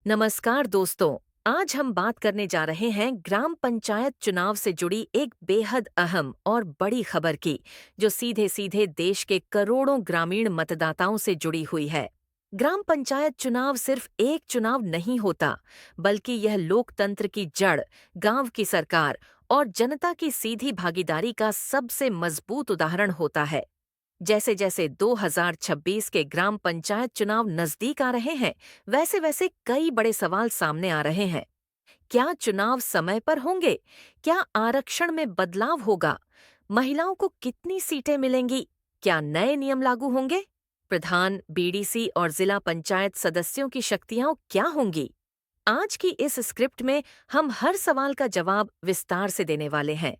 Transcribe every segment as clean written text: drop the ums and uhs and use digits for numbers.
नमस्कार दोस्तों। आज हम बात करने जा रहे हैं ग्राम पंचायत चुनाव से जुड़ी एक बेहद अहम और बड़ी खबर की, जो सीधे सीधे देश के करोड़ों ग्रामीण मतदाताओं से जुड़ी हुई है। ग्राम पंचायत चुनाव सिर्फ एक चुनाव नहीं होता, बल्कि यह लोकतंत्र की जड़, गांव की सरकार और जनता की सीधी भागीदारी का सबसे मजबूत उदाहरण होता है। जैसे जैसे 2026 के ग्राम पंचायत चुनाव नजदीक आ रहे हैं, वैसे वैसे कई बड़े सवाल सामने आ रहे हैं। क्या चुनाव समय पर होंगे? क्या आरक्षण में बदलाव होगा? महिलाओं को कितनी सीटें मिलेंगी? क्या नए नियम लागू होंगे? प्रधान, बीडीसी और जिला पंचायत सदस्यों की शक्तियां क्या होंगी? आज की इस स्क्रिप्ट में हम हर सवाल का जवाब विस्तार से देने वाले हैं।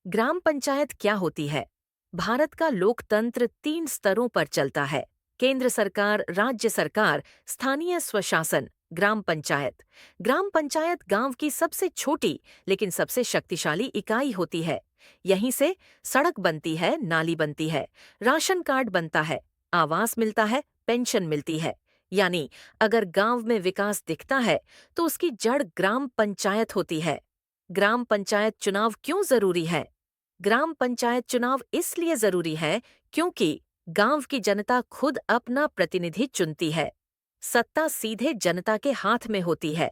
ग्राम पंचायत क्या होती है? भारत का लोकतंत्र 3 स्तरों पर चलता है: केंद्र सरकार, राज्य सरकार, स्थानीय स्वशासन, ग्राम पंचायत। ग्राम पंचायत गांव की सबसे छोटी लेकिन सबसे शक्तिशाली इकाई होती है। यहीं से सड़क बनती है, नाली बनती है, राशन कार्ड बनता है, आवास मिलता है, पेंशन मिलती है। यानी अगर गांव में विकास दिखता है तो उसकी जड़ ग्राम पंचायत होती है। ग्राम पंचायत चुनाव क्यों जरूरी है? ग्राम पंचायत चुनाव इसलिए जरूरी है क्योंकि गांव की जनता खुद अपना प्रतिनिधि चुनती है। सत्ता सीधे जनता के हाथ में होती है।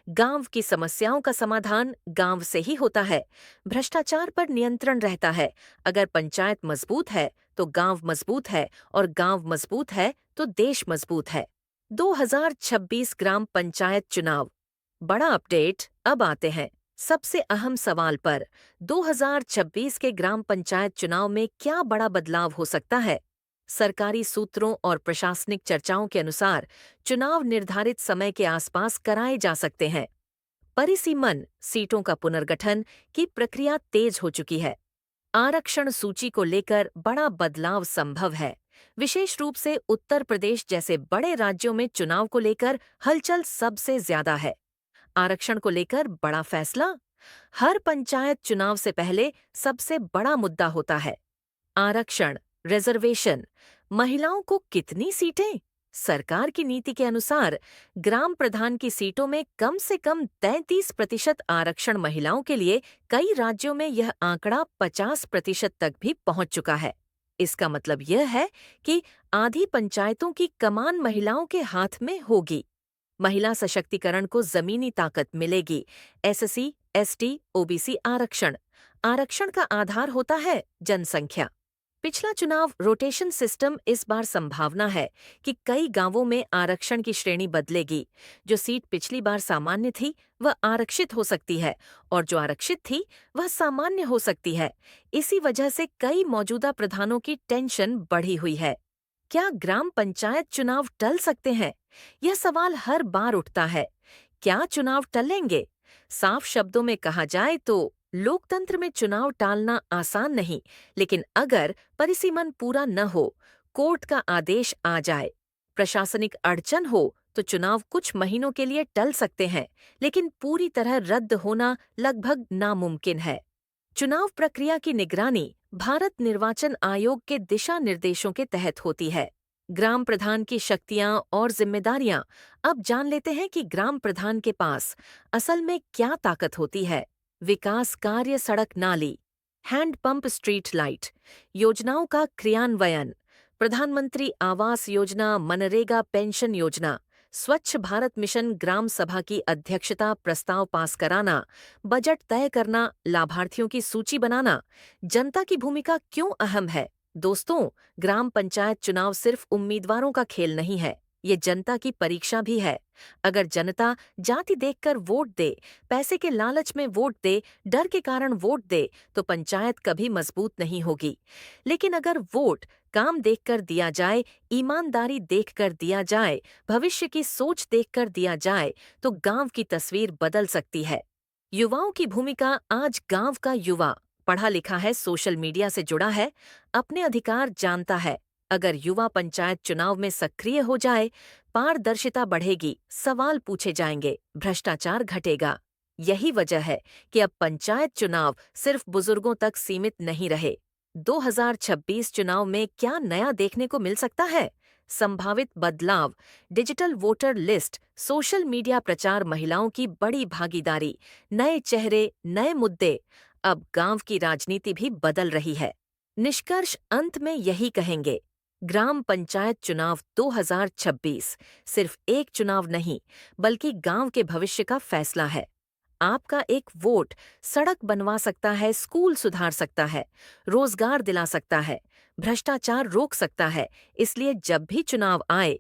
गांव की समस्याओं का समाधान गांव से ही होता है। भ्रष्टाचार पर नियंत्रण रहता है। अगर पंचायत मजबूत है तो गांव मजबूत है, और गांव मजबूत है तो देश मजबूत है। 2026 ग्राम पंचायत चुनाव। बड़ा अपडेट। अब आते हैं सबसे अहम सवाल पर। 2026 के ग्राम पंचायत चुनाव में क्या बड़ा बदलाव हो सकता है? सरकारी सूत्रों और प्रशासनिक चर्चाओं के अनुसार चुनाव निर्धारित समय के आसपास कराए जा सकते हैं। परिसीमन, सीटों का पुनर्गठन की प्रक्रिया तेज हो चुकी है। आरक्षण सूची को लेकर बड़ा बदलाव संभव है। विशेष रूप से उत्तर प्रदेश जैसे बड़े राज्यों में चुनाव को लेकर हलचल सबसे ज्यादा है। आरक्षण को लेकर बड़ा फैसला। हर पंचायत चुनाव से पहले सबसे बड़ा मुद्दा होता है आरक्षण, रिजर्वेशन। महिलाओं को कितनी सीटें? सरकार की नीति के अनुसार ग्राम प्रधान की सीटों में कम से कम 33% आरक्षण महिलाओं के लिए। कई राज्यों में यह आंकड़ा 50% तक भी पहुंच चुका है। इसका मतलब यह है कि आधी पंचायतों की कमान महिलाओं के हाथ में होगी। महिला सशक्तिकरण को जमीनी ताकत मिलेगी। एससी, एसटी, ओबीसी आरक्षण। आरक्षण का आधार होता है जनसंख्या। पिछला चुनाव रोटेशन सिस्टम। इस बार संभावना है कि कई गांवों में आरक्षण की श्रेणी बदलेगी। जो सीट पिछली बार सामान्य थी वह आरक्षित हो सकती है, और जो आरक्षित थी वह सामान्य हो सकती है। इसी वजह से कई मौजूदा प्रधानों की टेंशन बढ़ी हुई है। क्या ग्राम पंचायत चुनाव टल सकते हैं? यह सवाल हर बार उठता है। क्या चुनाव टलेंगे? साफ शब्दों में कहा जाए तो लोकतंत्र में चुनाव टालना आसान नहीं, लेकिन अगर परिसीमन पूरा न हो, कोर्ट का आदेश आ जाए, प्रशासनिक अड़चन हो, तो चुनाव कुछ महीनों के लिए टल सकते हैं, लेकिन पूरी तरह रद्द होना लगभग नामुमकिन है। चुनाव प्रक्रिया की निगरानी भारत निर्वाचन आयोग के दिशा निर्देशों के तहत होती है। ग्राम प्रधान की शक्तियां और जिम्मेदारियां। अब जान लेते हैं कि ग्राम प्रधान के पास असल में क्या ताकत होती है। विकास कार्य, सड़क, नाली, हैंडपंप, स्ट्रीट लाइट, योजनाओं का क्रियान्वयन, प्रधानमंत्री आवास योजना, मनरेगा पेंशन योजना, स्वच्छ भारत मिशन, ग्राम सभा की अध्यक्षता, प्रस्ताव पास कराना, बजट तय करना, लाभार्थियों की सूची बनाना। जनता की भूमिका क्यों अहम है? दोस्तों, ग्राम पंचायत चुनाव सिर्फ उम्मीदवारों का खेल नहीं है, ये जनता की परीक्षा भी है। अगर जनता जाति देखकर वोट दे, पैसे के लालच में वोट दे, डर के कारण वोट दे, तो पंचायत कभी मजबूत नहीं होगी। लेकिन अगर वोट काम देखकर दिया जाए, ईमानदारी देखकर दिया जाए, भविष्य की सोच देखकर दिया जाए, तो गांव की तस्वीर बदल सकती है। युवाओं की भूमिका। आज गांव का युवा पढ़ा लिखा है, सोशल मीडिया से जुड़ा है, अपने अधिकार जानता है। अगर युवा पंचायत चुनाव में सक्रिय हो जाए, पारदर्शिता बढ़ेगी, सवाल पूछे जाएंगे, भ्रष्टाचार घटेगा। यही वजह है कि अब पंचायत चुनाव सिर्फ बुजुर्गों तक सीमित नहीं रहे। 2026 चुनाव में क्या नया देखने को मिल सकता है? संभावित बदलाव, digital voter list, social media प्रचार, महिलाओं की बड़ी भागीदारी, नए चेहरे, नए मुद्दे। अब गांव की राजनीति भी बदल रही है। निष्कर्ष अंत में यही कहेंगे, ग्राम पंचायत चुनाव 2026 सिर्फ एक चुनाव नहीं, बल्कि गांव के भविष्य का फैसला है। आपका एक वोट सड़क बनवा सकता है, स्कूल सुधार सकता है, रोजगार दिला सकता है, भ्रष्टाचार रोक सकता है। इसलिए जब भी चुनाव आए,